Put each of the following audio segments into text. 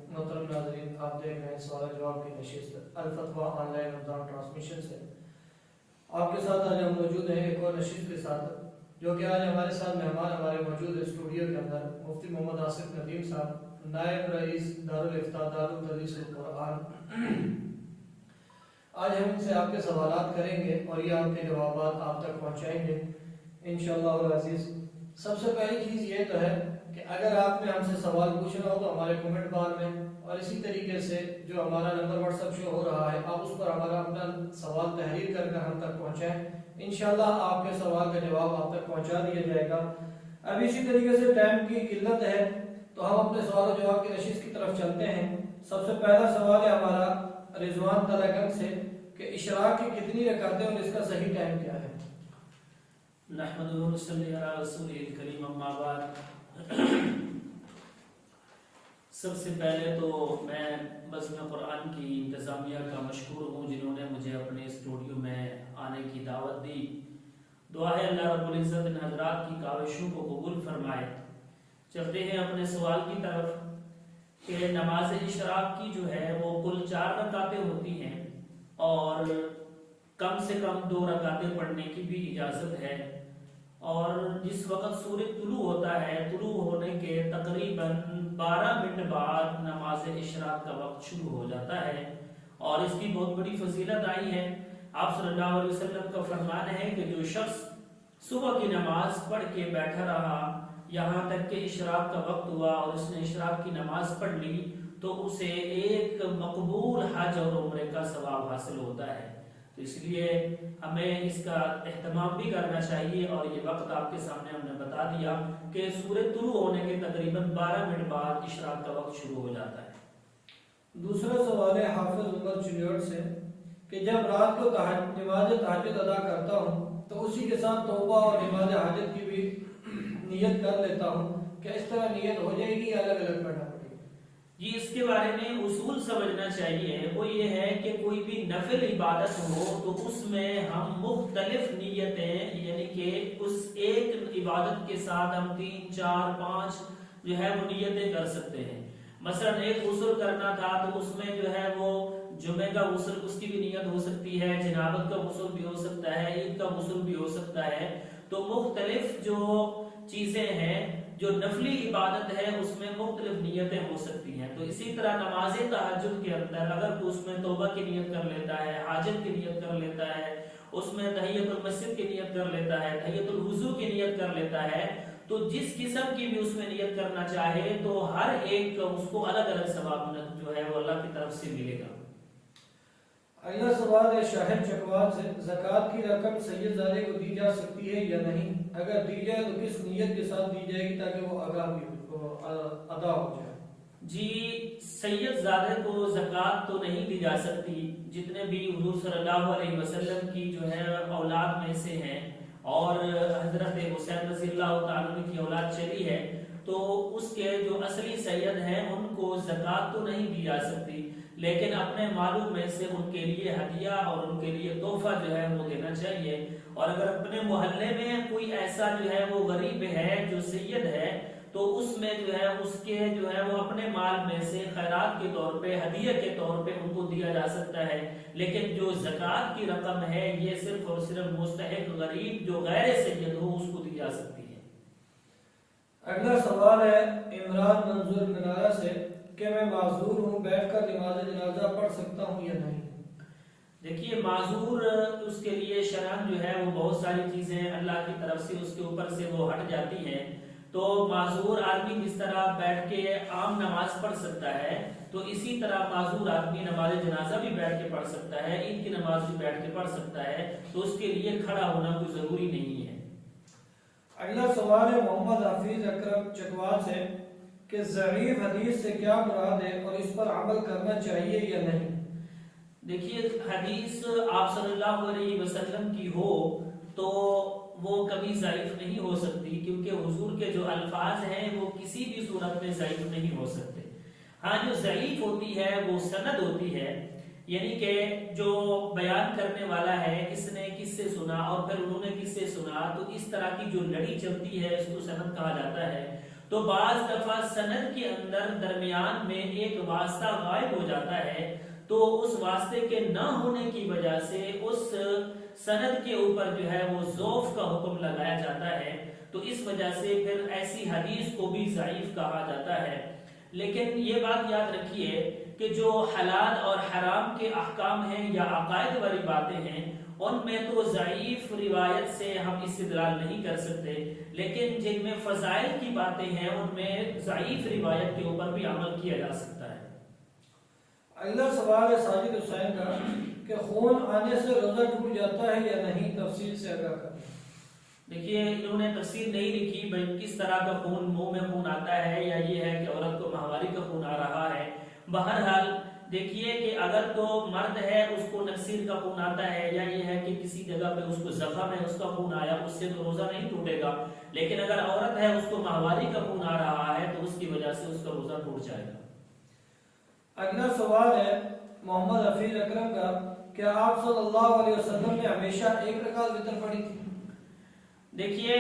محترم ناظرین، آپ دیکھ رہے ہیں سوال جواب کی نشست الفتویٰ آن لائن رمضان ٹرانسمیشن سے۔ آپ کے ساتھ آج ہم موجود ہیں ایک اور نشست کے ساتھ، جو کہ آج ہمارے ساتھ مہمان ہمارے موجود ہے اسٹوڈیو کے اندر مفتی محمد آصف ندیم صاحب، نائب رئیس دارالفتاء دارالتدریس القرآن۔ آج ہم ان سے آپ کے سوالات کریں گے اور یہ آپ کے جوابات آپ تک پہنچائیں گے انشاءاللہ العزیز۔ سب سے پہلی چیز یہ تو ہے کہ اگر آپ نے ہم سے سوال پوچھنا ہو تو ہمارے کمنٹ بار میں، اور اسی طریقے سے جو ہمارا نمبر واٹس ایپ شو ہو رہا ہے آپ اس پر ہمارا اپنا سوال تحریر کر کر ہم تک پہنچائیں، انشاءاللہ آپ کے سوال کا جواب آپ تک پہنچا دیا جائے گا۔ اب اسی طریقے سے ٹائم کی قلت ہے تو ہم اپنے سوال و جواب کی نشست کی طرف چلتے ہیں۔ سب سے پہلا سوال ہے ہمارا رضوان تلاگنگ سے کہ اشراق کی کتنی رکعتیں اور اس کا صحیح ٹائم کیا ہے؟ نحمدہ و نصلی علی رسولہ الکریم، اما بعد۔ سب سے پہلے تو میں بزم قرآن کی انتظامیہ کا مشکور ہوں جنہوں نے مجھے اپنے اسٹوڈیو میں آنے کی دعوت دی۔ دعا ہے اللہ رب العزت ان حضرات کی کاوشوں کو قبول فرمائے۔ چلتے ہیں اپنے سوال کی طرف کہ نماز اشراق کی جو ہے وہ کل 4 رکعتیں ہوتی ہیں اور کم سے کم 2 رکعتیں پڑھنے کی بھی اجازت ہے، اور جس وقت سورج طلوع ہوتا ہے، طلوع ہونے کے تقریباً 12 منٹ بعد نماز اشراق کا وقت شروع ہو جاتا ہے، اور اس کی بہت بڑی فضیلت آئی ہے۔ آپ صلی اللہ علیہ وسلم کا فرمان ہے کہ جو شخص صبح کی نماز پڑھ کے بیٹھا رہا یہاں تک کہ اشراق کا وقت ہوا اور اس نے اشراق کی نماز پڑھ لی تو اسے ایک مقبول حج اور عمرے کا ثواب حاصل ہوتا ہے۔ تو اس لیے ہمیں اس کا اہتمام بھی کرنا چاہیے، اور یہ وقت آپ کے سامنے ہم نے بتا دیا کہ سورج طلوع ہونے کے تقریباً 12 منٹ بعد اشراق کا وقت شروع ہو جاتا ہے۔ دوسرا سوال ہے حافظ عمر چنیوٹ سے کہ جب رات کو نماز تہجد ادا کرتا ہوں تو اسی کے ساتھ توبہ اور نماز حاجت کی بھی نیت کر لیتا ہوں، کہ اس طرح نیت ہو جائے گی یا الگ الگ پڑھنا پڑے گی؟ جی، اس کے بارے میں اصول سمجھنا چاہیے۔ وہ یہ ہے کہ کوئی بھی نفل عبادت ہو تو اس میں ہم مختلف نیتیں، یعنی کہ اس ایک عبادت کے ساتھ ہم 3 4 5 جو ہے وہ نیتیں کر سکتے ہیں۔ مثلا ایک غسل کرنا تھا تو اس میں جو ہے وہ جمعے کا غسل، اس کی بھی نیت ہو سکتی ہے، جنابت کا غسل بھی ہو سکتا ہے، عید کا غسل بھی ہو سکتا ہے۔ تو مختلف جو چیزیں ہیں، جو نفلی عبادت ہے اس میں مختلف نیتیں ہو سکتی ہیں۔ تو اسی طرح نماز تہجد کے اندر اگر کوئی اس میں توبہ کی نیت کر لیتا ہے، حاجت کی نیت کر لیتا ہے، اس میں تحیۃ المسجد کی نیت کر لیتا ہے، تحیۃ الوضو کی نیت کر لیتا ہے، تو جس قسم کی بھی اس میں نیت کرنا چاہے تو ہر ایک اس کو الگ الگ ثواب جو ہے وہ اللہ کی طرف سے ملے گا۔ اگلا سوال ہے شاہد چکوال سے، زکوٰۃ کی رقم سید زادے کو دی جا سکتی ہے یا نہیں؟ اگر دی جائے تو کس نیت کے ساتھ دی جائے گی تاکہ وہ ادا ہو جائے؟ جی، سید زادے کو زکوٰۃ تو نہیں دی جا سکتی۔ جتنے بھی حضور صلی اللہ علیہ وسلم کی جو ہے اولاد میں سے ہیں اور حضرت حسین رضی اللہ تعالیٰ عنہ کی اولاد چلی ہے، تو اس کے جو اصلی سید ہیں ان کو زکوٰۃ تو نہیں دی جا سکتی، لیکن اپنے مالوں میں سے ان کے لیے ہدیہ اور ان کے لیے تحفہ جو ہے وہ دینا چاہیے۔ اور اگر اپنے محلے میں کوئی ایسا جو ہے وہ غریب ہے جو سید ہے تو اس میں جو ہے اس کے جو ہے وہ اپنے مال میں سے خیرات کے طور پہ، ہدیہ کے طور پہ ان کو دیا جا سکتا ہے، لیکن جو زکوٰۃ کی رقم ہے یہ صرف اور صرف مستحق غریب جو غیر سید ہو اس کو دی جا سکتی ہے۔ اگلا سوال ہے عمران منظور منارہ سے کہ میں معذور ہوں، بیٹھ کر نماز جنازہ پڑھ سکتا ہوں یا نہیں؟ دیکھیے، معذور اس کے لیے شرعاً جو ہے وہ بہت ساری چیزیں اللہ کی طرف سے اس کے اوپر سے وہ ہٹ جاتی ہیں۔ تو معذور آدمی جس طرح بیٹھ کے عام نماز پڑھ سکتا ہے تو اسی طرح معذور آدمی نماز جنازہ بھی بیٹھ کے پڑھ سکتا ہے، عید کی نماز بھی بیٹھ کے پڑھ سکتا ہے، تو اس کے لیے کھڑا ہونا کوئی ضروری نہیں ہے۔ اگلا سوال ہے محمد حفیظ اکرم چکوال سے کہ ضعیف حدیث سے کیا مراد ہے اور اس پر عمل کرنا چاہیے یا نہیں؟ دیکھیے، حدیث آپ صلی اللہ علیہ وسلم کی ہو تو وہ کبھی ضعیف نہیں ہو سکتی، کیونکہ حضور کے جو الفاظ ہیں وہ کسی بھی صورت میں ضعیف نہیں ہو سکتے۔ ہاں، جو ضعیف ہوتی ہے وہ سند ہوتی ہے، یعنی کہ جو بیان کرنے والا ہے اس نے کس سے سنا اور پھر انہوں نے کس سے سنا، تو اس طرح کی جو لڑی چلتی ہے اس کو سند کہا جاتا ہے۔ تو بعض دفعہ سند کے اندر درمیان میں ایک واسطہ غائب ہو جاتا ہے، تو اس واسطے کے نہ ہونے کی وجہ سے اس سند کے اوپر جو ہے وہ ضعف کا حکم لگایا جاتا ہے، تو اس وجہ سے پھر ایسی حدیث کو بھی ضعیف کہا جاتا ہے۔ لیکن یہ بات یاد رکھیے کہ جو حلال اور حرام کے احکام ہیں یا عقائد والی باتیں ہیں، ان میں تو ضعیف روایت سے ہم استدلال نہیں کر سکتے، لیکن جن میں فضائل کی باتیں ہیں ان میں ضعیف روایت کے اوپر بھی عمل کیا جا سکتا ہے۔ اگلا سوال ہے ساجد حسین کا کہ خون آنے سے روزہ ٹوٹ جاتا ہے یا نہیں، تفصیل سے آگاہ کریں۔ دیکھیے انہوں نے تفسیر نہیں لکھی بھائی کس طرح کا خون منہ میں خون آتا ہے، یا یہ ہے کہ عورت کو ماہواری کا خون آ رہا ہے۔ بہرحال دیکھیے کہ اگر تو مرد ہے اس کو نکسیر کا خون آتا ہے، یا یہ ہے کہ کسی جگہ پہ اس کو زخم ہے اس کا خون آیا، اس سے تو روزہ نہیں ٹوٹے گا، لیکن اگر عورت ہے اس کو ماہواری کا خون آ رہا ہے تو اس کی وجہ سے اس کا روزہ ٹوٹ جائے گا۔ اگلا سوال ہے محمد حفیظ اکرم کا، کیا آپ صلی اللہ علیہ وسلم نے ہمیشہ ایک رکعت وتر پڑھی تھی؟ دیکھیے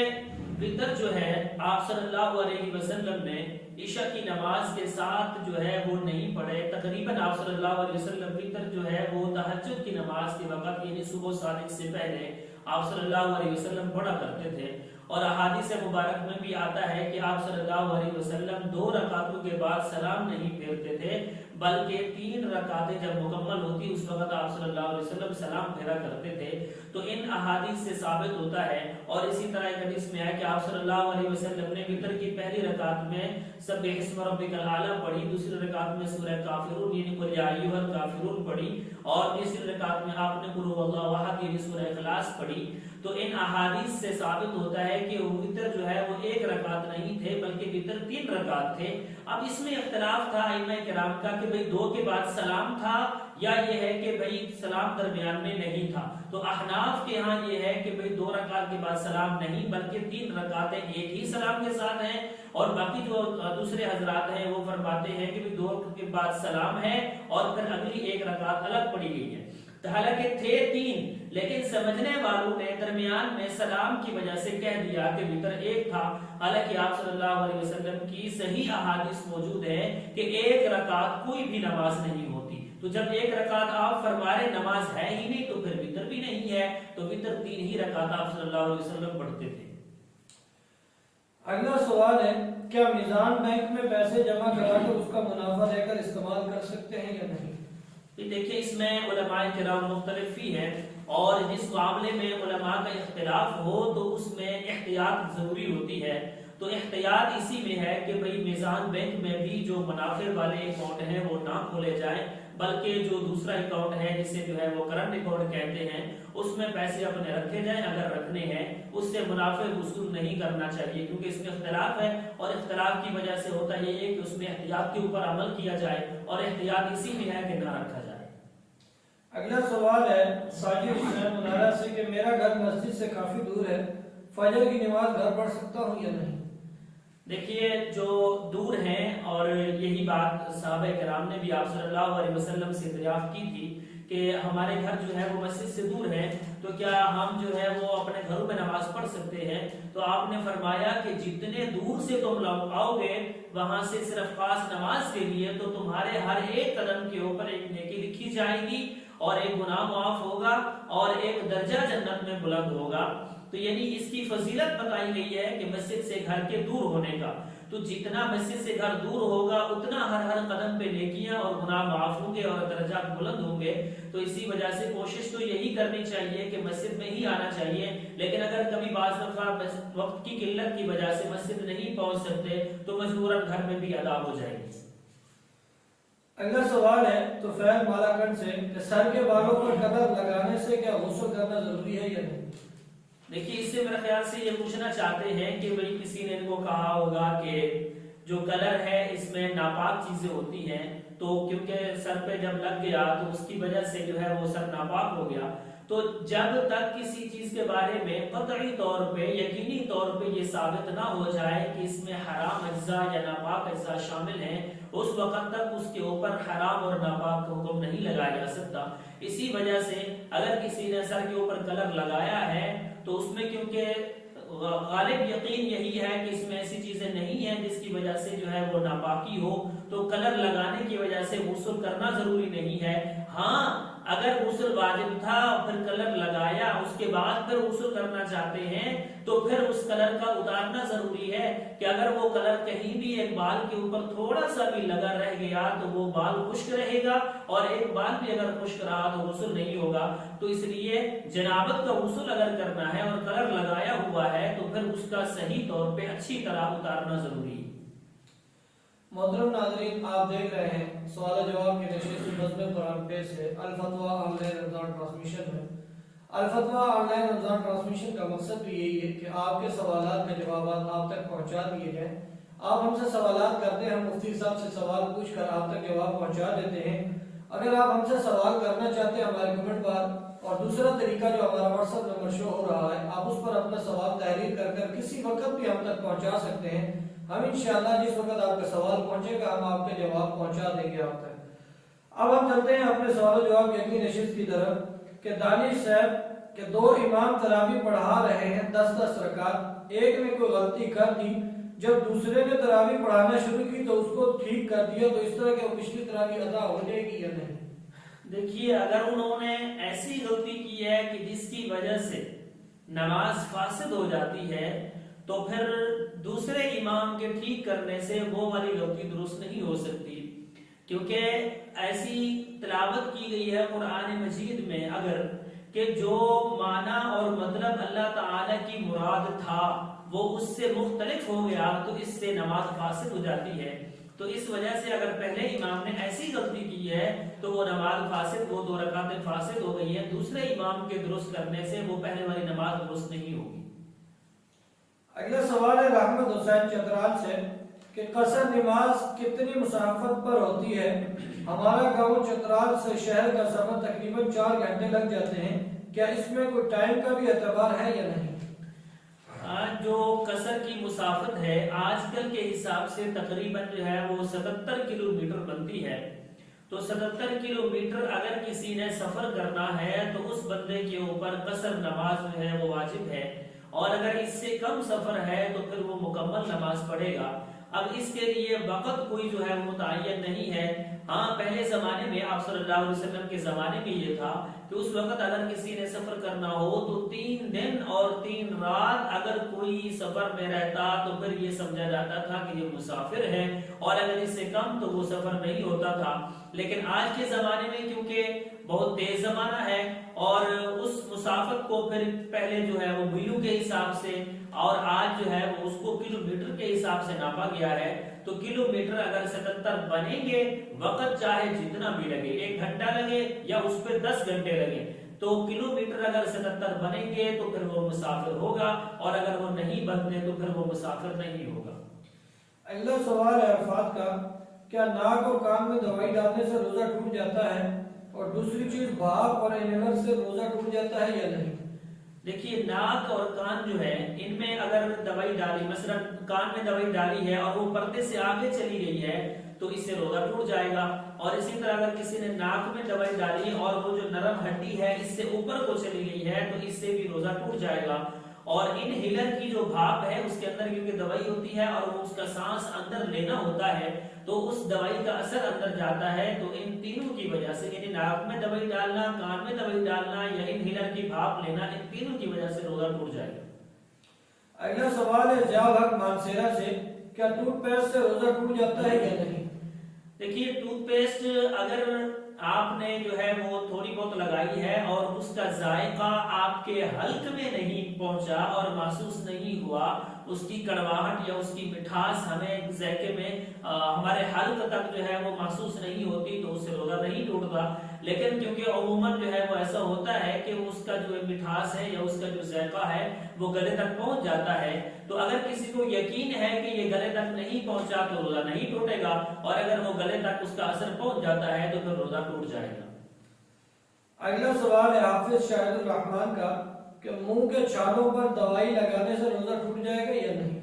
وتر جو ہے آپ صلی اللہ علیہ وسلم نے عشاء کی نماز کے ساتھ جو ہے وہ نہیں پڑھے، تقریباً آپ صلی اللہ علیہ وسلم وتر جو ہے وہ تہجد کی نماز کے وقت یعنی صبح صادق سے پہلے آپ صلی اللہ علیہ وسلم پڑھا کرتے تھے، اور احادیث مبارک میں بھی آتا ہے کہ آپ صلی اللہ علیہ وسلم 2 رکعتوں کے بعد سلام نہیں پھیرتے تھے، بلکہ 3 رکعتیں جب مکمل ہوتی اس وقت آپ صلی اللہ علیہ وسلم سلام پھیرا کرتے تھے۔ تو ان احادیث سے ثابت ہوتا ہے، اور اسی طرح ایک حدیث میں ہے کہ آپ صلی اللہ علیہ وسلم نے وتر کی پہلی رکعت میں سبح اسم ربک الاعلی پڑھی، دوسری رکعت میں سورہ کافرون یعنی قل یا ایھا الکافرون پڑھی، اور تیسری رکعت میں آپ نے قل ھو اللہ احد یعنی سورہ اخلاص پڑھی۔ تو ان احادیث سے ثابت ہوتا ہے کہ وتر جو ہے وہ 1 رکعت نہیں تھے بلکہ وتر 3 رکعت تھے۔ اب اس میں اختلاف تھا ائمہ کرام کا کہ بھئی 2 کے بعد سلام تھا یا یہ ہے کہ بھئی سلام درمیان میں نہیں تھا۔ تو احناف کے ہاں یہ ہے کہ بھئی 2 رکعت کے بعد سلام نہیں بلکہ 3 رکعتیں ایک ہی سلام کے ساتھ ہیں، اور باقی جو دوسرے حضرات ہیں وہ فرماتے ہیں کہ بھئی 2 کے بعد سلام ہے اور پھر اگلی 1 رکعت الگ پڑھی گئی ہے۔ حالانکہ تھے 3، لیکن سمجھنے والوں نے درمیان میں سلام کی وجہ سے کہہ دیا کہ وتر 1 تھا، حالانکہ آپ صلی اللہ علیہ وسلم کی صحیح احادیث موجود ہے کہ 1 رکعت کوئی بھی نماز نہیں ہوتی، تو جب 1 رکعت آپ فرمائے نماز ہے ہی نہیں تو پھر وتر بھی نہیں ہے، تو وتر 3 ہی رکعت آپ صلی اللہ علیہ وسلم پڑھتے تھے۔ اگلا سوال ہے کیا میزان بینک میں پیسے جمع کرا کر اس کا منافع لے کر استعمال کر سکتے ہیں یا نہیں؟ دیکھیں اس میں علماء کرام مختلف ہی ہیں، اور جس معاملے میں علماء کا اختلاف ہو تو اس میں احتیاط ضروری ہوتی ہے۔ تو احتیاط اسی میں ہے کہ بھئی میزان بینک میں بھی جو منافع والے اکاؤنٹ ہیں وہ نہ کھولے جائیں، بلکہ جو دوسرا اکاؤنٹ ہے جسے جو ہے وہ کرنٹ اکاؤنٹ کہتے ہیں اس میں پیسے اپنے رکھے جائیں اگر رکھنے ہیں، اس سے منافع وصول نہیں کرنا چاہیے، کیونکہ اس میں اختلاف ہے، اور اختلاف کی وجہ سے ہوتا یہ ہے کہ اس میں احتیاط کے اوپر عمل کیا جائے، اور احتیاط اسی میں ہے کہ نہ رکھا جائے۔ اگلا سوال ہے ساجد حسین منارہ سے کہ میرا گھر مسجد سے کافی دور ہے، فجر کی نماز گھر پڑھ سکتا ہوں یا نہیں؟ دیکھیے جو دور ہیں، اور یہی بات صحابہ کرام نے بھی آپ صلی اللہ علیہ وسلم سے دریافت کی تھی کہ ہمارے گھر جو ہے وہ مسجد سے دور ہے تو کیا ہم جو ہے وہ اپنے گھروں میں نماز پڑھ سکتے ہیں؟ تو آپ نے فرمایا کہ جتنے دور سے تم لوگ آؤ گے وہاں سے صرف خاص نماز کے لیے تو تمہارے ہر ایک قدم کے اوپر ایک نیکی لکھی جائے گی، اور ایک گناہ معاف ہوگا، اور ایک درجہ جنت میں بلند ہوگا۔ تو یعنی اس کی فضیلت بتائی گئی ہے کہ مسجد سے گھر کے دور ہونے کا، تو جتنا مسجد سے گھر دور ہوگا اتنا ہر قدم پہ نیکیاں اور گناہ معاف ہوں گے اور درجات بلند ہوں گے۔ تو اسی وجہ سے کوشش تو یہی کرنی چاہیے کہ مسجد میں ہی آنا چاہیے، لیکن اگر کبھی بعض دفعہ وقت کی قلت کی وجہ سے مسجد نہیں پہنچ سکتے تو مجبوراً گھر میں بھی ادا ہو جائے گی۔ اگلا سوال ہے تو فیل مالاکنڈ سے کہ سر کے بالوں پر قدر لگانے سے کیا غسل کرنا ضروری ہے یا نہیں؟ دیکھیے اس سے میرے خیال سے یہ پوچھنا چاہتے ہیں کہ بھئی کسی نے ان کو کہا ہوگا کہ جو کلر ہے اس میں ناپاک چیزیں ہوتی ہیں، تو کیونکہ سر پہ جب لگ گیا تو اس کی وجہ سے جو ہے وہ سر ناپاک ہو گیا۔ تو جب تک کسی چیز کے بارے میں قطعی طور پہ یقینی طور پہ یہ ثابت نہ ہو جائے کہ اس میں حرام اجزاء یا ناپاک اجزاء شامل ہیں، اس وقت تک اس کے اوپر حرام اور ناپاک حکم نہیں لگایا جا سکتا۔ اسی وجہ سے اگر کسی نے سر کے اوپر کلر لگایا ہے تو اس میں کیونکہ غالب یقین یہی ہے کہ اس میں ایسی چیزیں نہیں ہیں جس کی وجہ سے جو ہے وہ ناپاکی ہو، تو کلر لگانے کی وجہ سے غسل کرنا ضروری نہیں ہے۔ ہاں اگر غسل واجب تھا پھر کلر لگایا اس کے بعد پھر غسل کرنا چاہتے ہیں تو پھر اس کلر کا اتارنا ضروری ہے، کہ اگر وہ کلر کہیں بھی ایک بال کے اوپر تھوڑا سا بھی لگا رہ گیا تو وہ بال خشک رہے گا، اور ایک بال بھی اگر خشک رہا تو غسل نہیں ہوگا۔ تو اس لیے جنابت کا غسل اگر کرنا ہے اور کلر لگایا ہوا ہے تو پھر اس کا صحیح طور پہ اچھی طرح اتارنا ضروری ہے۔ محترم ناظرین، آپ دیکھ رہے ہیں سوال جواب کی نشست بزم قرآن پہ سے الفتویٰ آن لائن رمضان ٹرانسمیشن میں۔ الفتویٰ آن لائن رمضان ٹرانسمیشن کا مقصد بھی یہی ہے کہ آپ کے سوالات کے جوابات آپ تک پہنچا دیے جائیں۔ آپ ہم سے سوالات کرتے ہیں، ہم مفتی صاحب سے سوال پوچھ کر آپ تک جواب پہنچا دیتے ہیں۔ اگر آپ ہم سے سوال کرنا چاہتے ہیں ہمارے کمنٹ بار، اور دوسرا طریقہ جو ہمارا واٹس ایپ نمبر شو ہو رہا ہے، آپ اس پر اپنا سوال تحریر کر کر کسی وقت بھی ہم تک پہنچا سکتے ہیں۔ ہم انشاءاللہ جس وقت آپ کا سوال پہنچے گا ہم آپ کے جواب پہنچا دیں گے آپ تک۔ اب ہم چلتے ہیں اپنے سوال و جواب کی اگلی نشست کی طرف کہ دانش صاحب کہ دو امام تراویح پڑھا رہے ہیں 10-10 رکعت، ایک نے کوئی غلطی کر دی، جب دوسرے نے تراویح پڑھانا شروع کی تو اس کو ٹھیک کر دیا، تو اس طرح کہ وہ پچھلی تراویح ادا ہو جائے گی یا نہیں؟ دیکھیے اگر انہوں نے ایسی غلطی کی ہے کہ جس کی وجہ سے نماز فاسد ہو جاتی ہے تو پھر دوسرے امام کے ٹھیک کرنے سے وہ والی غلطی درست نہیں ہو سکتی، کیونکہ ایسی تلاوت کی گئی ہے قرآن مجید میں اگر کہ جو معنی اور مطلب اللہ تعالی کی مراد تھا وہ اس سے مختلف ہو گیا تو اس سے نماز فاسد ہو جاتی ہے۔ تو اس وجہ سے اگر پہلے امام نے ایسی غلطی کی ہے تو وہ نماز فاسد، وہ 2 رکعتیں فاسد ہو گئی ہیں، دوسرے امام کے درست کرنے سے وہ پہلے والی نماز درست نہیں ہوگی۔ اگلا سوال ہے رحمت حسین چترال سے کہ قصر نماز کتنی مسافت پر ہوتی ہے؟ ہمارا گاؤں چترال سے شہر کا سفر تقریباً 4 گھنٹے لگ جاتے ہیں، کیا اس میں کوئی ٹائم کا بھی اعتبار ہے یا نہیں؟ جو قصر کی مسافت ہے آج کل کے حساب سے تقریباً جو ہے وہ 77 کلومیٹر بنتی ہے، تو 77 کلومیٹر اگر کسی نے سفر کرنا ہے تو اس بندے کے اوپر قصر نماز جو ہے وہ واجب ہے، اور اگر اس سے کم سفر ہے تو پھر وہ مکمل نماز پڑھے گا۔ اب اس کے لیے وقت کوئی جو ہے وہ متعین نہیں ہے۔ ہاں پہلے زمانے میں آپ صلی اللہ علیہ وسلم کے زمانے میں یہ تھا کہ اس وقت اگر کسی نے سفر کرنا ہو تو 3 دن اور 3 رات اگر کوئی سفر میں رہتا تو پھر یہ سمجھا جاتا تھا کہ یہ مسافر ہے، اور اگر اس سے کم تو وہ سفر نہیں ہوتا تھا۔ لیکن آج کے زمانے میں کیونکہ بہت تیز زمانہ ہے اور اس مسافت کو پھر پہلے جو ہے وہ میلوں کے حساب سے اور آج جو ہے وہ اس کو کلومیٹر کے حساب سے ناپا گیا ہے، تو کلومیٹر اگر 77 بنیں گے وقت چاہے جتنا بھی لگے، 1 گھنٹہ لگے یا اس پہ 10 گھنٹے لگے، تو کلومیٹر اگر 77 بنیں گے تو پھر وہ مسافر ہوگا، اور اگر وہ نہیں بنتے تو پھر وہ مسافر نہیں ہوگا۔ اگلا سوال ہے عرفات کا، کیا ناک اور کان میں دوائی ڈالنے سے روزہ ٹوٹ جاتا ہے؟ اور دوسری چیز بھاپ اور انہیلر سے روزہ ٹوٹ جاتا ہے یا نہیں؟ دیکھیے ناک اور کان جو ہے ان میں اگر دوائی ڈالی، مثلا کان میں دوائی ڈالی ہے اور وہ پردے سے آگے چلی گئی ہے تو اس سے روزہ ٹوٹ جائے گا، اور اسی طرح اگر کسی نے ناک میں دوائی ڈالی اور وہ جو نرم ہڈی ہے اس سے اوپر کو چلی گئی ہے تو اس سے بھی روزہ ٹوٹ جائے گا۔ اور انہیلر کی جو بھاپ ہے اس کے اندر کیونکہ دوائی ہوتی ہے اور وہ اس کا سانس اندر لینا ہوتا ہے تو اس دوائی کا اثر اندر جاتا ہے، تو ان تینوں کی وجہ سے یعنی ناک میں دوائی ڈالنا، کان میں دوائی ڈالنا یا انہیلر کی بھاپ لینا، ان تینوں کی وجہ سے روزہ ٹوٹ جائے گا۔ اگلا سوال ہے ضیاء الحق مانسیرا سے، کیا ٹوتھ پیسٹ سے روزہ ٹوٹ جاتا ہے یا نہیں؟ دیکھیے ٹوتھ پیسٹ اگر آپ نے جو ہے وہ تھوڑی بہت لگائی ہے اور اس کا ذائقہ آپ کے حلق میں نہیں پہنچا اور محسوس نہیں ہوا، اس کی کڑواہٹ یا اس کی مٹھاس ہمیں ذائقے میں ہمارے حلق تک جو ہے وہ محسوس نہیں ہوتی تو اس سے روزہ نہیں ٹوٹتا۔ لیکن کیونکہ عموماً جو ہے وہ ایسا ہوتا ہے کہ اس کا جو مٹھاس ہے یا اس کا جو ذائقہ ہے وہ گلے تک پہنچ جاتا ہے، تو اگر کسی کو یقین ہے کہ یہ گلے تک نہیں پہنچا تو روزہ نہیں ٹوٹے گا، اور اگر وہ گلے تک اس کا اثر پہنچ جاتا ہے تو پھر روزہ ٹوٹ جائے گا۔ اگلا سوال ہے حافظ شاہد الرحمان کا کہ منہ کے چھالوں پر دوائی لگانے سے روزہ ٹوٹ جائے گا یا نہیں؟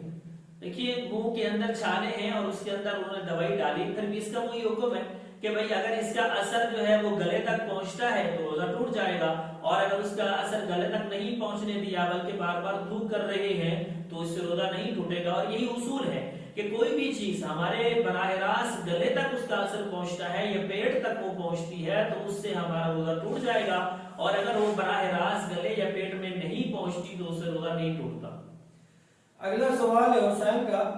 دیکھیے منہ کے اندر چھالے ہیں اور اس کے اندر انہوں نے دوائی ڈالی، پھر بھی اس کا وہی حکم ہے کہ بھئی اگر اس کا اثر جو ہے وہ گلے تک پہنچتا ہے تو روزہ ٹوٹ جائے گا، اور اگر اس کا اثر گلے تک نہیں پہنچنے دیا بلکہ بار بار تھوک کر رہے ہیں تو اس سے روزہ نہیں ٹوٹے گا۔ اور یہی اصول ہے کہ کوئی بھی چیز ہمارے براہ راست گلے تک اس کا اثر پہنچتا ہے یا پیٹ تک وہ پہنچتی ہے تو اس سے ہمارا روزہ ٹوٹ جائے گا، اور اگر وہ براہ راست گلے یا پیٹ میں نہیں پہنچتی تو اس سے روزہ نہیں ٹوٹتا۔ اگلا سوال ہے حسین کا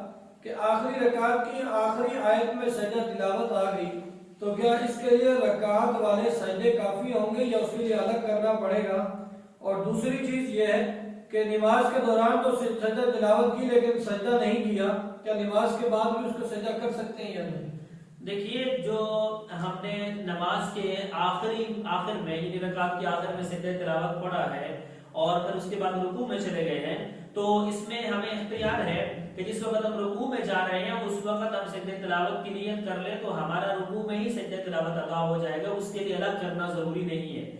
کہ آخری رکعت کی آخری آیت میں سجدہ تلاوت آ گئی تو کیا اس کے لیے رکعت والے سجدے کافی ہوں گے یا اس کے لیے الگ کرنا پڑے گا؟ اور دوسری چیز یہ ہے کہ نماز کے دوران تو سجدہ تلاوت کی لیکن سجدہ نہیں کیا، کیا نماز کے بعد بھی اس کو سجدہ کر سکتے ہیں یا نہیں؟ دیکھیے، جو ہم نے نماز کے آخر میں یعنی رکعت کے آخر میں سجدہ تلاوت پڑھا ہے اور پھر اس کے بعد رکوع میں چلے گئے ہیں، تو اس میں ہمیں اختیار ہے کہ جس وقت ہم رکوع میں جا رہے ہیں اس وقت ہم سجدہ تلاوت کی نیت کر لیں تو ہمارا رکوع میں ہی سجدہ تلاوت ادا ہو جائے گا، اس کے لیے الگ کرنا ضروری نہیں ہے۔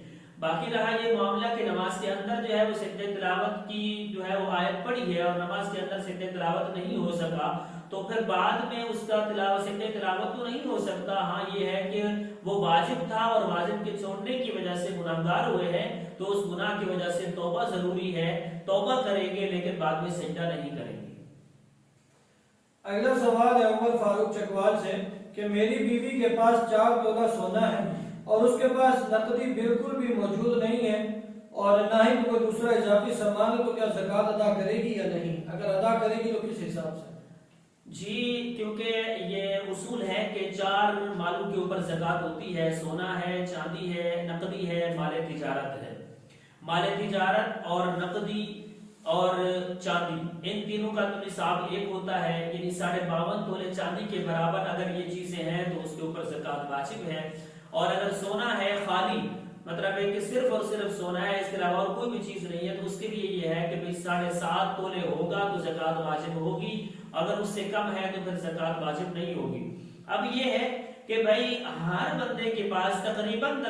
باقی رہا یہ معاملہ کہ نماز کے اندر جو ہے وہ سجدہ تلاوت کی جو ہے وہ آیت پڑھی ہے اور نماز کے اندر سجدہ تلاوت نہیں ہو سکا تو پھر بعد میں اس کا سجدہ تلاوت تو نہیں ہو سکتا۔ ہاں یہ ہے کہ وہ واجب تھا اور واجب کے چھوڑنے کی وجہ سے گناہگار ہوئے ہیں تو اس گناہ کی وجہ سے توبہ ضروری ہے، توبہ کریں گے لیکن بعد میں سجدہ نہیں کریں گے۔ اگلا سوال ہے عمر فاروق چکوال سے کہ میری بیوی کے پاس 4 تولہ سونا ہے اور اس کے پاس نقدی بالکل بھی موجود نہیں ہے اور نہ ہی کوئی دوسرا اضافی سامان ہے، تو کیا زکوٰۃ ادا کرے گی یا نہیں؟ اگر ادا کرے گی تو کس حساب سے؟ جی، کیونکہ یہ اصول ہے کہ 4 مالوں کے اوپر زکوٰۃ ہوتی ہے، سونا ہے، چاندی ہے، نقدی ہے، مال تجارت ہے۔ مال تجارت اور نقدی اور چاندی ان تینوں کا تو نصاب ایک ہوتا ہے، یعنی 52.5 تولے چاندی کے برابر اگر یہ چیزیں ہیں تو اس کے اوپر زکوٰۃ واجب ہے۔ اور اگر سونا ہے خالی، مطلب ہے کہ صرف اور صرف سونا ہے، اس کے علاوہ اور کوئی بھی چیز نہیں ہے، تو اس کے لیے یہ ہے کہ 7.5 تولے ہوگا تو زکوٰۃ واجب ہوگی، اگر اس سے کم ہے تو پھر زکوٰۃ واجب نہیں ہوگی۔ اب یہ ہے کہ بھائی ہر بندے کے پاس تقریباً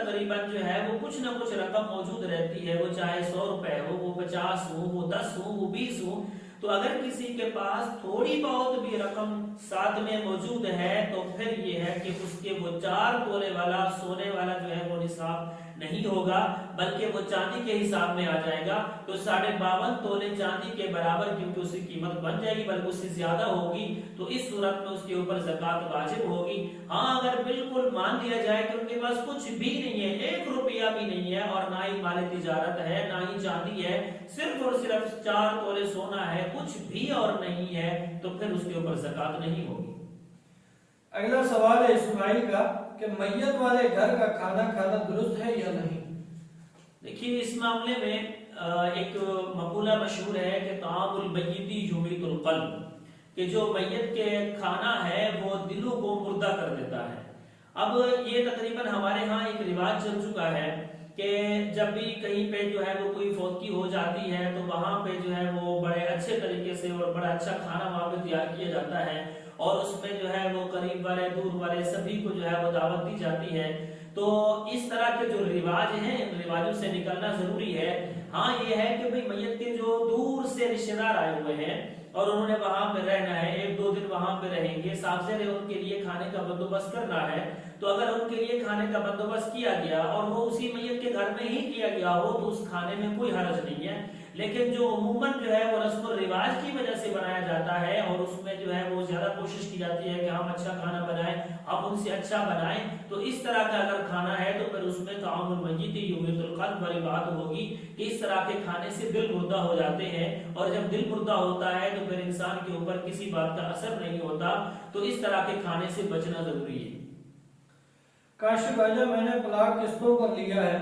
جو ہے وہ کچھ نہ کچھ رقم موجود رہتی ہے، وہ چاہے 100 روپے ہو، وہ 50 ہو، وہ 10 ہو، وہ 20 ہو، تو اگر کسی کے پاس تھوڑی بہت بھی رقم ساتھ میں موجود ہے تو پھر یہ ہے کہ اس کے وہ 4 تولے والا سونے والا جو ہے وہ نصاب نہیں ہوگا بلکہ وہ چاندی کے حساب میں آ جائے گا، تو 52.5 تولے چاندی کے برابر کیونکہ اس کی قیمت بن جائے گی بلکہ اس سے زیادہ ہوگی، تو اس صورت میں اس کے اوپر زکوٰۃ واجب ہوگی۔ ہاں اگر بالکل مان لیا جائے کہ ان کے پاس کچھ بھی نہیں ہے، 1 روپیہ بھی نہیں ہے اور نہ ہی مال تجارت ہے نہ ہی چاندی ہے، صرف اور صرف 4 تولے سونا ہے، کچھ بھی اور نہیں ہے، تو پھر اس کے اوپر زکوٰۃ نہیں ہوگی۔ اگلا سوال ہے اسماعیل کا کہ میت والے گھر کا کھانا کھانا درست ہے یا نہیں؟ دیکھیے، اس معاملے میں ایک مقولہ مشہور ہے کہ طعام المیت یمیت القلب، کہ جو میت کے کھانا ہے وہ دلوں کو مردہ کر دیتا ہے۔ اب یہ تقریباً ہمارے ہاں ایک رواج چل چکا ہے کہ جب بھی کہیں پہ جو ہے وہ کوئی فوتگی ہو جاتی ہے تو وہاں پہ جو ہے وہ بڑے اچھے طریقے سے اور بڑا اچھا کھانا وہاں پہ تیار کیا جاتا ہے اور اس میں جو ہے وہ قریب والے دور والے سبھی کو جو ہے وہ دعوت دی جاتی ہے۔ تو اس طرح کے جو رواج ہیں ان رواجوں سے نکلنا ضروری ہے۔ ہاں یہ ہے کہ بھئی میت کے جو دور سے رشتہ دار آئے ہوئے ہیں اور انہوں نے وہاں پہ رہنا ہے، 1-2 دن وہاں پہ رہیں گے، صاف ظاہر ہے ان کے لیے کھانے کا بندوبست کرنا ہے، تو اگر ان کے لیے کھانے کا بندوبست کیا گیا اور وہ اسی میت کے گھر میں ہی کیا گیا ہو تو اس کھانے میں کوئی حرج نہیں ہے۔ لیکن جو عموماً جو ہے وہ رسم و رواج کی وجہ سے بنایا جاتا ہے اور اس میں جو ہے وہ زیادہ کوشش کی جاتی ہے کہ ہم اچھا کھانا بنائیں، ہم ان سے اچھا بنائیں، تو اس طرح کا اگر کھانا ہے تو پھر اس میں طعام المیت یمیت القلب والی بات ہوگی کہ اس طرح کے کھانے سے دل مردہ ہو جاتے ہیں، اور جب دل مردہ ہوتا ہے تو پھر انسان کے اوپر کسی بات کا اثر نہیں ہوتا، تو اس طرح کے کھانے سے بچنا ضروری ہے۔ کاشف بھائی، میں نے پلاٹ قسطوں پر لیا ہے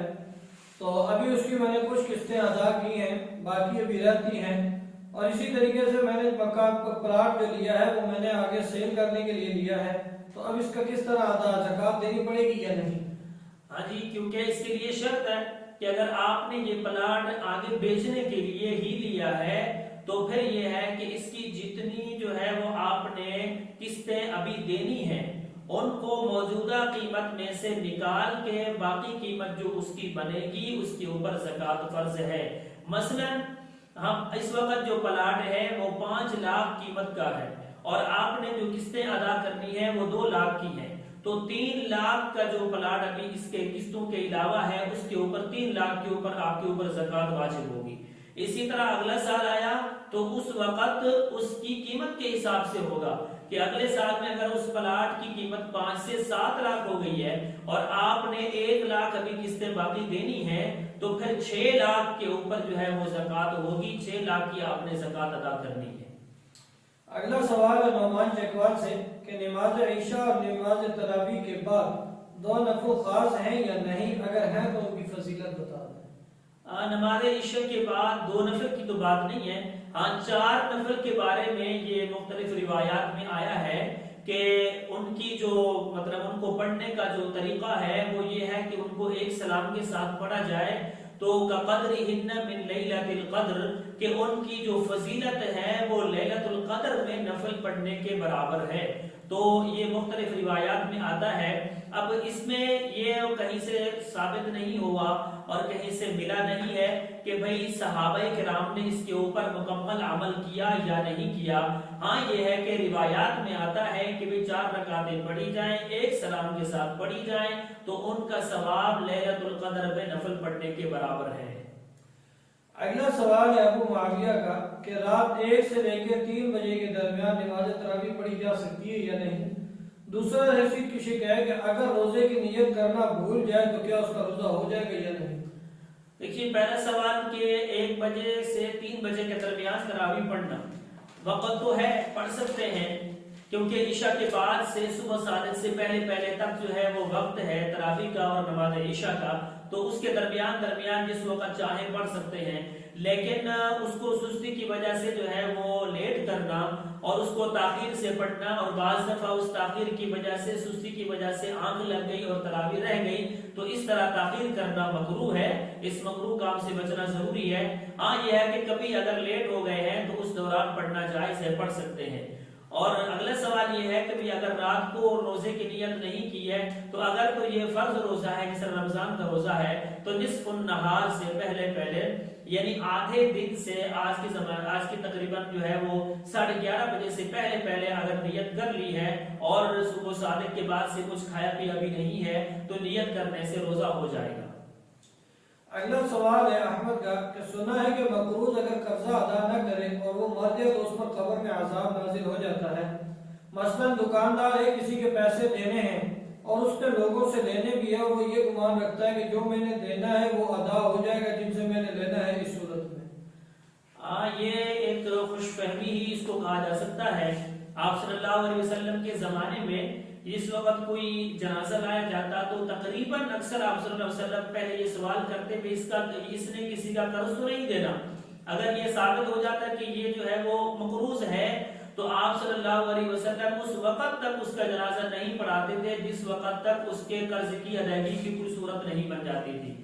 تو ابھی اس کی میں نے کچھ قسطیں ادا کی ہیں، باقی ابھی رہتی ہیں، اور اسی طریقے سے میں نے پلاٹ جو لیا ہے وہ میں نے آگے سیل کرنے کے لیے لیا ہے، تو اب اس کا کس طرح زکوٰۃ دینی پڑے گی یا نہیں؟ ہاں جی، کیونکہ اس کے لیے شرط ہے کہ اگر آپ نے یہ پلاٹ آگے بیچنے کے لیے ہی لیا ہے تو پھر یہ ہے کہ اس کی جتنی جو ہے وہ آپ نے قسطیں ابھی دینی ہیں ان کو موجودہ قیمت میں سے نکال کے باقی قیمت جو اس کی بنے گی اس کے اوپر زکوٰۃ فرض ہے۔ مثلا ہم اس وقت جو پلاٹ ہے وہ 5 لاکھ قیمت کا ہے اور آپ نے جو قسطیں ادا کرنی ہے وہ 2 لاکھ کی ہیں، تو 3 لاکھ کا جو پلاٹ ابھی اس کے قسطوں کے علاوہ ہے اس کے اوپر 3 لاکھ کے اوپر آپ کے اوپر زکوٰۃ واجب ہوگی۔ اسی طرح اگلا سال آیا تو اس وقت اس کی قیمت کے حساب سے ہوگا کہ اگلے سال میں اگر اس پلاٹ کی قیمت 5 سے 7 لاکھ ہو گئی ہے اور آپ نے 1 لاکھ ابھی قسطیں باقی دینی ہے تو پھر 6 لاکھ کے اوپر جو ہے وہ زکوٰۃ ہوگی، 6 لاکھ کی آپ نے زکوٰۃ ادا کرنی ہے۔ اگلا سوال ہے نعمان چکوال سے کہ نماز عشاء اور نماز تراویح کے بعد 2 نفل خاص ہیں یا نہیں، اگر ہیں تو ان کی فضیلت بتا دیں۔ نماز عشاء کے بعد 2 نفل کی تو بات نہیں ہے، ہاں 4 نفل کے بارے میں یہ مختلف روایات میں آیا ہے کہ ان کی جو مطلب ان کو پڑھنے کا جو طریقہ ہے وہ یہ ہے کہ ان کو ایک سلام کے ساتھ پڑھا جائے تو قدرہن من لیلۃ القدر کہ ان کی جو فضیلت ہے وہ لیلۃ القدر میں نفل پڑھنے کے برابر ہے۔ تو یہ مختلف روایات میں آتا ہے۔ اب اس میں یہ کہیں سے ثابت نہیں ہوا اور کہیں سے ملا نہیں ہے کہ بھئی صحابہ کرام نے اس کے اوپر مکمل عمل کیا یا نہیں کیا۔ ہاں یہ ہے کہ روایات میں آتا ہے کہ بھی 4 رکعتیں پڑھی جائیں، ایک سلام کے ساتھ پڑھی جائیں تو ان کا ثواب لیلۃ القدر میں نفل پڑھنے کے برابر ہے۔ اگلا سوال ہے ابو معاویہ کا کہ رات 1 سے لے کے 3 بجے کے درمیان نماز تراویح پڑھی جا سکتی ہے یا نہیں۔ دوسرا حیثیت کی شک ہے کہ اگر روزے کی نیت کرنا بھول جائے تو کیا اس کا روزہ ہو جائے گا یا نہیں۔ دیکھیے پہلا سوال کہ 1 بجے سے 3 بجے کے درمیان تراویح پڑھنا وقت تو ہے، پڑھ سکتے ہیں کیونکہ عشاء کے بعد سے صبح صادق سے پہلے تک جو ہے وہ وقت ہے تراویح کا اور نماز عشاء کا، تو اس کے درمیان جس وقت چاہیں پڑھ سکتے ہیں، لیکن اس کو سستی کی وجہ سے جو ہے وہ لیٹ کرنا اور اس کو تاخیر سے پڑھنا اور بعض دفعہ اس تاخیر کی وجہ سے سستی کی وجہ سے آنکھ لگ گئی اور تراویح رہ گئی تو اس طرح تاخیر کرنا مکروہ ہے، اس مکروہ کام سے بچنا ضروری ہے۔ ہاں یہ ہے کہ کبھی اگر لیٹ ہو گئے ہیں تو اس دوران پڑھنا جائز ہے، پڑھ سکتے ہیں۔ اور اگلا سوال یہ ہے کہ بھی اگر رات کو روزے کی نیت نہیں کی ہے تو اگر تو یہ فرض روزہ ہے جیسے رمضان کا روزہ ہے تو نصف النہار سے پہلے یعنی آدھے دن سے آج کی تقریباً جو ہے وہ 11:30 بجے سے پہلے اگر نیت کر لی ہے اور صبح صادق کے بعد سے کچھ کھایا پیا بھی نہیں ہے تو نیت کرنے سے روزہ ہو جائے گا۔ اگلا سوال ہے احمد کا کہ سنا ہے کہ مقروض اگر قرضہ ادا نہ کرے اور وہ مر جائے تو اس پر قبر میں عذاب نازل ہو جاتا ہے۔ مثلا دکاندار ہے، کسی کے پیسے دینے ہیں اور اس نے لوگوں سے لینے بھی ہے اور وہ یہ گمان رکھتا ہے کہ جو میں نے دینا ہے وہ ادا ہو جائے گا جن سے میں نے لینا ہے، اس صورت میں یہ ایک خوش فہمی ہی اس کو کہا جا سکتا ہے۔ آپ صلی اللہ علیہ وسلم کے زمانے میں جس وقت کوئی جنازہ لایا جاتا تو تقریباً اکثر آپ صلی اللہ علیہ وسلم پہلے یہ سوال کرتے کہ اس نے کسی کا قرض تو نہیں دینا۔ اگر یہ ثابت ہو جاتا کہ یہ جو ہے وہ مقروض ہے تو آپ صلی اللہ علیہ وسلم اس وقت تک اس کا جنازہ نہیں پڑھاتے تھے جس وقت تک اس کے قرض کی ادائیگی کی کوئی صورت نہیں بن جاتی تھی۔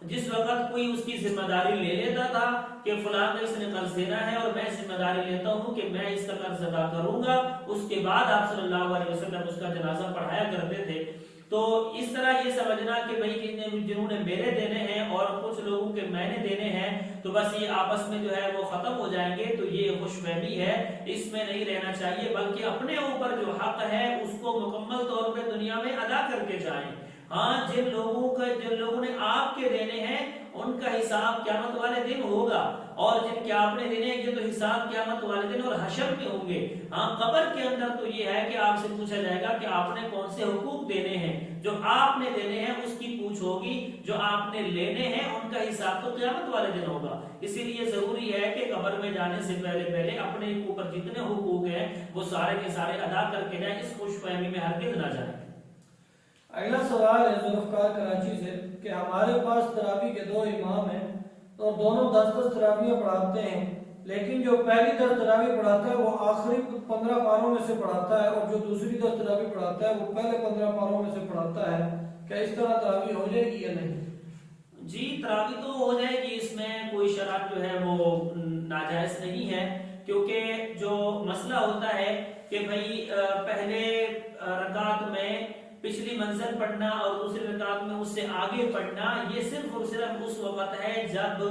جس وقت کوئی اس کی ذمہ داری لے لیتا تھا کہ فلاں نے اس نے قرض دینا ہے اور میں ذمہ داری لیتا ہوں کہ میں اس کا قرض ادا کروں گا، اس کے بعد آپ صلی اللہ علیہ وسلم اس کا جنازہ پڑھایا کرتے تھے۔ تو اس طرح یہ سمجھنا کہ بھئی جنہوں نے میرے دینے ہیں اور کچھ لوگوں کے میں نے دینے ہیں تو بس یہ آپس میں جو ہے وہ ختم ہو جائیں گے، تو یہ خوش فہمی ہے، اس میں نہیں رہنا چاہیے، بلکہ اپنے اوپر جو حق ہے اس کو مکمل طور پہ دنیا میں ادا کر کے جائیں۔ ہاں جن لوگوں نے آپ کے دینے ہیں ان کا حساب قیامت والے دن ہوگا، اور جن کے آپ نے دینے ہیں یہ تو حساب قیامت والے دن اور حشر میں ہوں گے۔ ہاں قبر کے اندر تو یہ ہے کہ آپ سے پوچھا جائے گا کہ آپ نے کون سے حقوق دینے ہیں، جو آپ نے دینے ہیں اس کی پوچھ ہوگی، جو آپ نے لینے ہیں ان کا حساب تو قیامت والے دن ہوگا۔ اسی لیے ضروری ہے کہ قبر میں جانے سے پہلے اپنے اوپر جتنے حقوق ہیں وہ سارے کے سارے ادا کر کے جائیں، اس خوش فہمی میں ہرگز نہ جائیں۔ اگلا سوال ہے ذوالفقار کراچی سے کہ ہمارے پاس تراویح کے 2 امام ہیں اور دونوں 10 تراویح پڑھاتے ہیں، لیکن جو پہلی 10 تراویح پڑھاتا ہے وہ آخری 15 پاروں میں سے پڑھاتا ہے اور جو دوسری 10 تراویح پڑھاتا ہے وہ پہلے 15 پاروں میں سے پڑھاتا ہے، کیا اس طرح تراویح ہو جائے گی یا نہیں؟ جی تراویح تو ہو جائے گی، اس میں کوئی شرط جو ہے وہ ناجائز نہیں ہے، کیونکہ جو مسئلہ ہوتا ہے کہ بھئی پہلے رکعت میں پچھلی منزل پڑھنا اور دوسری رکعت میں اس سے آگے پڑھنا یہ صرف اور صرف اس وقت ہے جب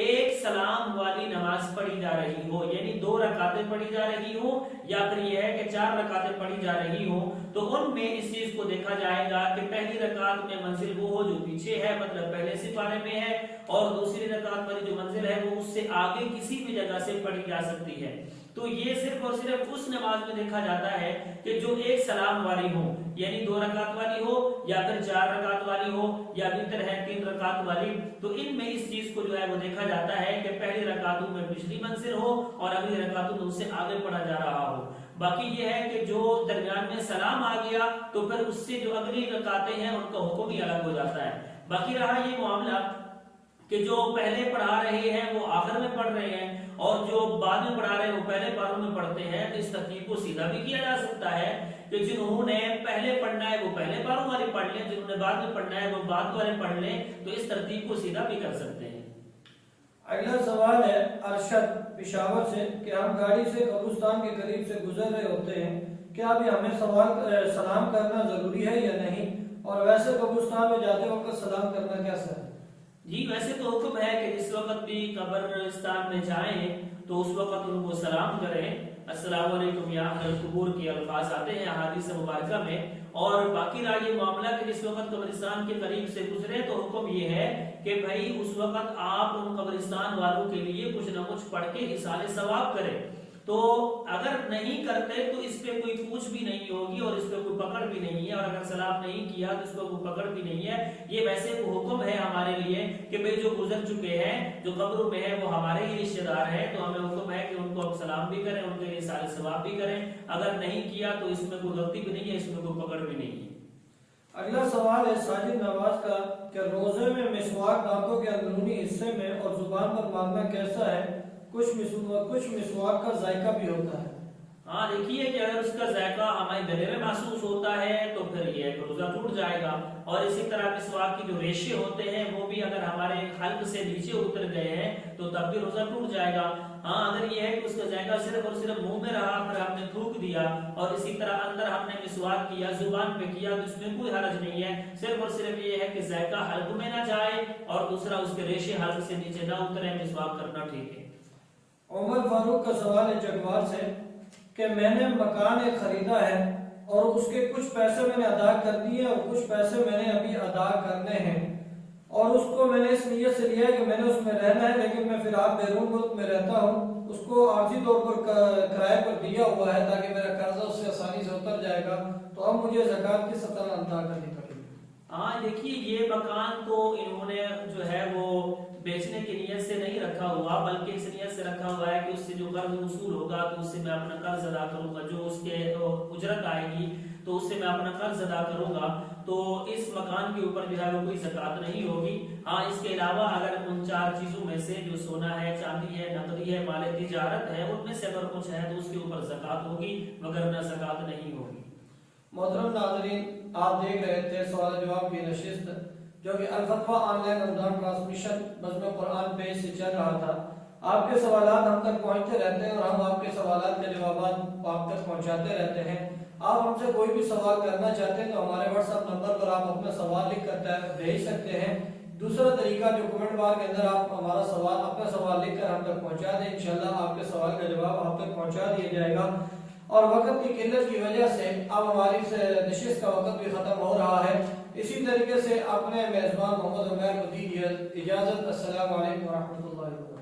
ایک سلام والی نماز پڑھی جا رہی ہو، یعنی 2 رکعتیں پڑھی جا رہی ہوں یا پھر یہ ہے کہ 4 رکعتیں پڑھی جا رہی ہوں، تو ان میں اس چیز کو دیکھا جائے گا کہ پہلی رکعت میں منزل وہ ہو جو پیچھے ہے، مطلب پہلے سپارے میں ہے، اور دوسری رکعت والی جو منزل ہے وہ اس سے آگے کسی بھی جگہ سے پڑھی جا سکتی ہے۔ تو یہ صرف اور صرف اس نماز میں دیکھا جاتا ہے کہ جو ایک سلام والی ہو، یعنی 2 رکعت والی ہو یا پھر 4 رکعت والی ہو یا وتر ہے 3 رکعت والی، تو ان میں اس چیز کو جو ہے وہ دیکھا جاتا ہے کہ پہلی رکعتوں میں پچھلی منزل ہو اور اگلی رکعتوں میں اس سے آگے پڑھا جا رہا ہو۔ باقی یہ ہے کہ جو درمیان میں سلام آ گیا تو پھر اس سے جو اگلی رکعتیں ہیں ان کا حکم ہی الگ ہو جاتا ہے۔ باقی رہا یہ معاملہ کہ جو پہلے پڑھا رہے ہیں وہ آخر میں پڑھ رہے ہیں اور جو بعد میں پڑھا رہے ہیں وہ پہلے پاروں میں پڑھتے ہیں، تو اس ترتیب کو سیدھا بھی کیا جا سکتا ہے کہ جنہوں نے پہلے پڑھنا ہے وہ پہلے پاروں والے پڑھ لیں، جنہوں نے بعد میں پڑھنا ہے وہ بعد والے پڑھ لیں، تو اس ترتیب کو سیدھا بھی کر سکتے ہیں۔ اگلا سوال ہے ارشد پشاور سے کہ ہم گاڑی سے قبرستان کے قریب سے گزر رہے ہوتے ہیں، کیا ابھی ہمیں سلام کرنا ضروری ہے یا نہیں، اور ویسے قبرستان میں جاتے وقت سلام کرنا کیسا ہے؟ جی ویسے تو حکم ہے کہ جس وقت بھی قبرستان میں جائیں تو اس وقت ان کو سلام کریں، السلام علیکم یا اہل القبور کے الفاظ آتے ہیں احادیث مبارکہ میں۔ اور باقی رہا یہ معاملہ کہ جس وقت قبرستان کے قریب سے گزرے تو حکم یہ ہے کہ بھائی اس وقت آپ ان قبرستان والوں کے لیے کچھ نہ کچھ پڑھ کے ایصال ثواب کریں۔ تو اگر نہیں کرتے تو اس پہ کوئی پوچھ بھی نہیں ہوگی اور اس پہ کوئی پکڑ بھی نہیں ہے، اور اگر سلام نہیں کیا تو اس پہ کوئی پکڑ بھی نہیں ہے۔ یہ ویسے وہ حکم ہے ہمارے لیے کہ بھئی جو گزر چکے ہیں، جو قبروں میں ہیں، وہ ہمارے ہی رشتہ دار ہیں، تو ہمیں حکم ہے کہ ان کو ہم سلام بھی کریں، ان کے لیے سارے ثواب بھی کریں۔ اگر نہیں کیا تو اس میں کوئی غلطی بھی نہیں ہے، اس میں کوئی پکڑ بھی نہیں ہے۔ اگلا سوال ہے ساجد نواز کا کہ روزے میں مسواک دانتوں کے اندرونی حصے میں اور زبان پر مارنا کیسا ہے؟ کچھ مسواک کا ذائقہ بھی ہوتا ہے۔ ہاں دیکھیے کہ اگر اس کا ذائقہ ہمارے گلے میں محسوس ہوتا ہے تو پھر یہ کہ روزہ ٹوٹ جائے گا، اور اسی طرح مسواک کی جو ریشے ہوتے ہیں وہ بھی اگر ہمارے حلق سے نیچے اتر گئے ہیں تو تب بھی روزہ ٹوٹ جائے گا۔ ہاں اگر یہ ہے کہ اس کا ذائقہ صرف اور صرف منہ میں رہا، پھر ہم نے تھوک دیا اور اسی طرح اندر ہم نے مسواک کیا، زبان پہ کیا، تو اس میں کوئی حرج نہیں ہے۔ صرف اور صرف یہ ہے کہ ذائقہ حلق میں نہ جائے اور دوسرا اس کے ریشے حلق سے نیچے نہ اترے، مسواک کرنا ٹھیک ہے۔ عمر فاروق کا سوال ہے جگوار سے کہ میں نے مکان ایک خریدا ہے اور اس کے کچھ پیسے میں نے ادا کر دیے اور کچھ پیسے میں نے ابھی ادا کرنے ہیں، اور اس کو میں نے اس نیت سے لیا ہے کہ میں نے اس میں رہنا ہے، لیکن میں فی الحال بیرون ملک میں رہتا ہوں، اس کو عارضی طور پر کرائے پر دیا ہوا ہے تاکہ میرا قرضہ اس سے آسانی سے اتر جائے گا، تو اب مجھے زکوٰۃ کس طرح ادا کرنی پڑے گی؟ ہاں دیکھیے یہ مکان تو انہوں نے جو ہے وہ بیچنے کی نیت سے نہیں رکھا ہوا، بلکہ اس نیت سے رکھا ہوا ہے کہ اس سے جو قرض وصول ہوگا تو اس سے میں اپنا قرض ادا کروں گا، جو اس کے اجرت آئے گی تو اس سے میں اپنا قرض ادا کروں گا، تو اس مکان کے اوپر جو ہے وہ کوئی زکوٰۃ نہیں ہوگی۔ ہاں اس کے علاوہ اگر ان 4 چیزوں میں سے جو سونا ہے، چاندی ہے، نقدی ہے، مال تجارت ہے، ان میں سے اگر کچھ ہے تو اس کے اوپر زکوٰۃ ہوگی، وگرنہ زکوٰۃ نہیں ہوگی۔ محترم ناظرین، آپ دیکھ رہے تھے سوال جواب کی نشست جو کہ الفتویٰ آن لائن رمضان ٹرانسمیشن بزم قرآن پیج سے چل رہا تھا۔ آپ کے سوالات ہم تک پہنچتے رہتے ہیں اور ہم آپ کے سوالات کے جوابات آپ تک پہنچاتے رہتے ہیں۔ آپ ہم سے کوئی بھی سوال کرنا چاہتے ہیں تو ہمارے واٹس ایپ نمبر پر آپ اپنا سوال لکھ کر بھیج سکتے ہیں۔ دوسرا طریقہ جو کمنٹ بار کے اندر آپ ہمارا سوال اپنا سوال لکھ کر ہم تک پہنچا دیں، انشاءاللہ آپ کے سوال کا جواب آپ تک پہنچا دیا جائے گا۔ اور وقت کی قلت کی وجہ سے اب ہماری نشست کا وقت بھی ختم ہو رہا ہے۔ اسی طریقے سے اپنے میزبان محمد عمیر کو دیجیے اجازت۔ السلام علیکم ورحمۃ اللہ وبرکاتہ۔